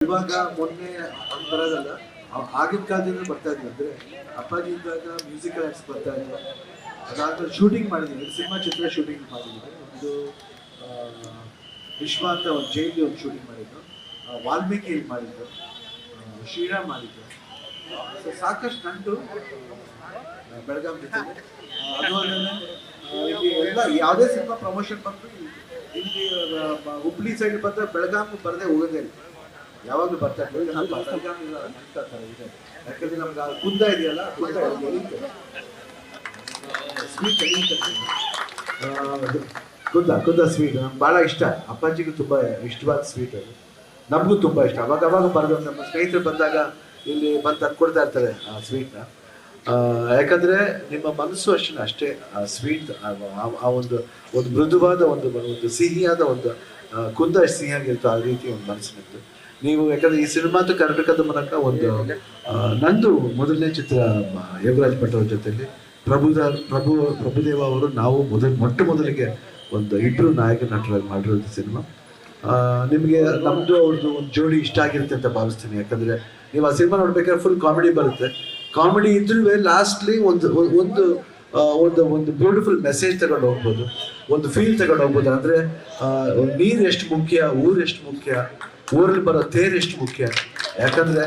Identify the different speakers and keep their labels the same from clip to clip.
Speaker 1: ಇವಾಗ ಮೊನ್ನೆ ಬರೋದಲ್ಲ, ಆಗಿನ ಕಾಲದಿಂದ ಬರ್ತಾ ಇದ್ವಿ. ಅಂದ್ರೆ ಅಪ್ಪಾಜಿ ಇದ್ದಾಗ ಮ್ಯೂಸಿಕಲ್ ಆರ್ಟ್ಸ್ ಬರ್ತಾ ಇದ್ವು. ಅದಾದ್ಮೇಲೆ ಶೂಟಿಂಗ್ ಮಾಡಿದ್ವಿ, ಸಿನಿಮಾ ಚಿತ್ರ ಶೂಟಿಂಗ್ ಮಾಡಿದ್ವಿ. ಒಂದು ವಿಶ್ವ ಅಂತ ಒಂದು ಜೈಲಿ ಒಂದು ಶೂಟಿಂಗ್ ಮಾಡಿದ್ದು, ವಾಲ್ಮೀಕಿ ಮಾಡಿದ್ದು, ಶ್ರೀರಾಮ್ ಮಾಡಿದ್ದು. ಸೊ ಸಾಕಷ್ಟು ನಂಟು ಬೆಳಗಾಂ ಜೊತೆಗೆ. ಅದು ಅಲ್ಲದೆ ಇಲ್ಲಿ ಎಲ್ಲ ಯಾವುದೇ ಸಿನಿಮಾ ಪ್ರಮೋಷನ್ ಬಂದು ಇಲ್ಲಿ ಹುಬ್ಳಿ ಸೈಡ್ ಬಂದ್ರೆ ಬೆಳಗಾಂ ಬರದೆ ಹೋಗೋದೇ ಇಲ್ಲ, ಯಾವಾಗಲೂ ಬರ್ತಾ ಇರ್ತೀವಿ. ಬೆಳಗಾಂ ಇಲ್ಲ ಇದೆ, ಯಾಕಂದ್ರೆ ನಮ್ಗೆ ಕುಂದ ಇದೆಯಲ್ಲ, ಸ್ವೀಟ್ ಕುಂದ ಸ್ವೀಟ್ ನಮ್ಗೆ ಭಾಳ ಇಷ್ಟ. ಅಪ್ಪಾಜಿಗೂ ತುಂಬ ಇಷ್ಟವಾದ ಸ್ವೀಟ್ ಅದು, ನಮಗೂ ತುಂಬ ಇಷ್ಟ. ಅವಾಗ ಬರೆದು ನಮ್ಮ ಸ್ನೇಹಿತರು ಬಂದಾಗ ಇಲ್ಲಿ ಬಂದು ತಂದ್ಕೊಡ್ತಾ ಇರ್ತಾರೆ ಆ ಸ್ವೀಟ್ನ. ಯಾಕಂದರೆ ನಿಮ್ಮ ಮನಸ್ಸು ಅಷ್ಟೇ ಸ್ವೀಟ್, ಆ ಒಂದು ಮೃದುವಾದ ಒಂದು ಸಿಹಿಯಾದ ಒಂದು ಕುಂದ ಸಿಹಿಯಾಗಿರುತ್ತೆ, ಆ ರೀತಿ ಒಂದು ಮನಸ್ಸಿನದ್ದು ನೀವು. ಯಾಕಂದರೆ ಈ ಸಿನಿಮಾ ಅಂತೂ ಕರ್ನಾಟಕದ ಮೂಲಕ ಒಂದು ನಂದು ಮೊದಲನೇ ಚಿತ್ರ ಯೋಗರಾಜ್ ಭಟ್ ಅವ್ರ ಜೊತೆಯಲ್ಲಿ ಪ್ರಭುದೇವ ಅವರು ನಾವು ಮೊಟ್ಟ ಮೊದಲಿಗೆ ಒಂದು ಇಬ್ಬರು ನಾಯಕ ನಟರಾಗಿ ಮಾಡಿರೋದು ಸಿನಿಮಾ. ನಿಮಗೆ ನಮ್ಮದು ಅವ್ರದ್ದು ಒಂದು ಜೋಡಿ ಇಷ್ಟ ಆಗಿರುತ್ತೆ ಅಂತ ಭಾವಿಸ್ತೀನಿ. ಯಾಕಂದರೆ ನೀವು ಆ ಸಿನಿಮಾ ನೋಡ್ಬೇಕಾದ್ರೆ ಫುಲ್ ಕಾಮಿಡಿ ಬರುತ್ತೆ. ಕಾಮಿಡಿ ಇದ್ರೂ ಲಾಸ್ಟ್ಲಿ ಒಂದು ಒಂದು ಒಂದು ಒಂದು ಬ್ಯೂಟಿಫುಲ್ ಮೆಸೇಜ್ ತಗೊಂಡು ಹೋಗ್ಬೋದು, ಒಂದು ಫೀಲ್ ತಗೊಂಡು ಹೋಗ್ಬೋದು. ಅಂದರೆ ನೀರು ಎಷ್ಟು ಮುಖ್ಯ, ಊರು ಎಷ್ಟು ಮುಖ್ಯ, ಊರಲ್ಲಿ ಬರೋ ತೇರು ಎಷ್ಟು ಮುಖ್ಯ. ಯಾಕಂದರೆ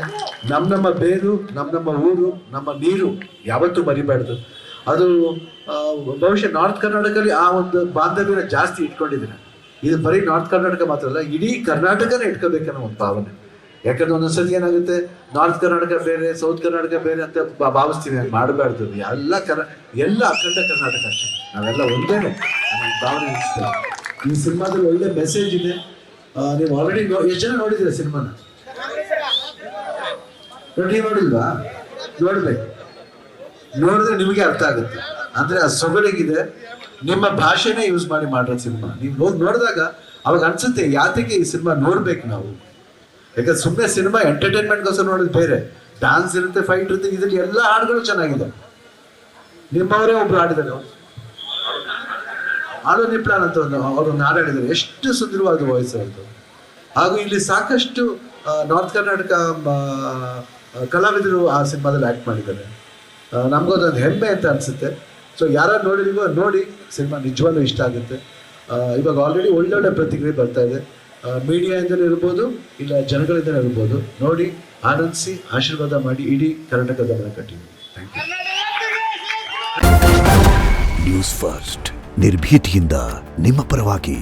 Speaker 1: ನಮ್ಮ ಬೇರು, ನಮ್ಮ ಊರು, ನಮ್ಮ ನೀರು ಯಾವತ್ತೂ ಮರಿಬಾರ್ದು. ಅದು ಬಹುಶಃ ನಾರ್ತ್ ಕರ್ನಾಟಕದಲ್ಲಿ ಆ ಒಂದು ಬಾಂಧವ್ಯನ ಜಾಸ್ತಿ ಇಟ್ಕೊಂಡಿದ್ದೀನಿ. ಇದು ಬರೀ ನಾರ್ತ್ ಕರ್ನಾಟಕ ಮಾತ್ರ ಅಲ್ಲ, ಇಡೀ ಕರ್ನಾಟಕನೇ ಇಟ್ಕೋಬೇಕನ್ನೋ ಒಂದು ಭಾವನೆ. ಯಾಕಂದ್ರೆ ಒಂದೊಂದ್ಸತಿ ಏನಾಗುತ್ತೆ, ನಾರ್ತ್ ಕರ್ನಾಟಕ ಬೇರೆ, ಸೌತ್ ಕರ್ನಾಟಕ ಬೇರೆ ಅಂತ ಭಾವಿಸ್ತೀವಿ. ಹಂಗೆ ಮಾಡಬಾರ್ದು. ಎಲ್ಲ ಅಖಂಡ ಕರ್ನಾಟಕ ಅಷ್ಟೇ, ನಾವೆಲ್ಲ ಒಂದೇನೆ ಭಾವನೆ ಇರ್ತೇವೆ. ಈ ಸಿನಿಮಾದಲ್ಲಿ ಒಳ್ಳೆ ಮೆಸೇಜ್ ಇದೆ. ನೀವು ಆಲ್ರೆಡಿ ಎಷ್ಟು ಜನ ನೋಡಿದ್ದೀರ ಸಿನಿಮಾನ? ನೋಡಿಲ್ವಾ? ನೋಡ್ಬೇಕು, ನೋಡಿದ್ರೆ ನಿಮಗೆ ಅರ್ಥ ಆಗುತ್ತೆ. ಅಂದ್ರೆ ಆ ಸೊಗಡಿಗಿದೆ, ನಿಮ್ಮ ಭಾಷೆನೇ ಯೂಸ್ ಮಾಡಿ ಮಾಡಿರೋ ಸಿನಿಮಾ. ನೀವು ನೋಡಿದಾಗ ಅವಾಗ ಅನ್ಸುತ್ತೆ ಯಾತಕ್ಕೆ ಈ ಸಿನಿಮಾ ನೋಡ್ಬೇಕು ನಾವು. ಯಾಕಂದ್ರೆ ಸುಮ್ಮನೆ ಸಿನಿಮಾ ಎಂಟರ್ಟೈನ್ಮೆಂಟ್ಗೋಸ್ಕರ ನೋಡೋದು ಬೇರೆ, ಡ್ಯಾನ್ಸ್ ಇರುತ್ತೆ, ಫೈಟ್ ಇರುತ್ತೆ, ಇದರಲ್ಲಿ ಎಲ್ಲ ಹಾಡುಗಳು ಚೆನ್ನಾಗಿದೆ. ನಿಮ್ಮವರೇ ಒಬ್ರು ಹಾಡಿದ್ದಾರೆ, ಆಲೋ ನಿಪ್ಲಾನ್ ಅಂತ ಅವ್ರನ್ನ ಹಾಡಾಡಿದ್ದಾರೆ, ಎಷ್ಟು ಸುಂದರವಾದ ವಾಯ್ಸ್ ಅವ್ರದ್ದು. ಹಾಗೂ ಇಲ್ಲಿ ಸಾಕಷ್ಟು ನಾರ್ತ್ ಕರ್ನಾಟಕ ಕಲಾವಿದರು ಆ ಸಿನಿಮಾದಲ್ಲಿ ಆ್ಯಕ್ಟ್ ಮಾಡಿದ್ದಾರೆ. ನಮಗೊಂದೊಂದು ಹೆಮ್ಮೆ ಅಂತ ಅನಿಸುತ್ತೆ. ಸೊ ಯಾರು ನೋಡಿದೀವೋ ನೋಡಿ, ಸಿನಿಮಾ ನಿಜವಾಗ್ಲೂ ಇಷ್ಟ ಆಗುತ್ತೆ. ಇವಾಗ ಆಲ್ರೆಡಿ ಒಳ್ಳೊಳ್ಳೆ ಪ್ರತಿಕ್ರಿಯೆ ಬರ್ತಾ ಇದೆ, ಮೀಡಿಯಾದಿಂದಲೇ ಇರ್ಬೋದು, ಇಲ್ಲ ಜನಗಳಿಂದಲೇ ಇರ್ಬೋದು. ನೋಡಿ, ಆನಂದಿಸಿ, ಆಶೀರ್ವಾದ ಮಾಡಿ, ಇಡೀ ಕರ್ನಾಟಕದ ಗಮನ ಕಟ್ಟಿದ್ದೀವಿ. Thank you.
Speaker 2: ನ್ಯೂಸ್ ಫಸ್ಟ್, ನಿರ್ಭೀತಿಯಿಂದ ನಿಮ್ಮ ಪರವಾಗಿ.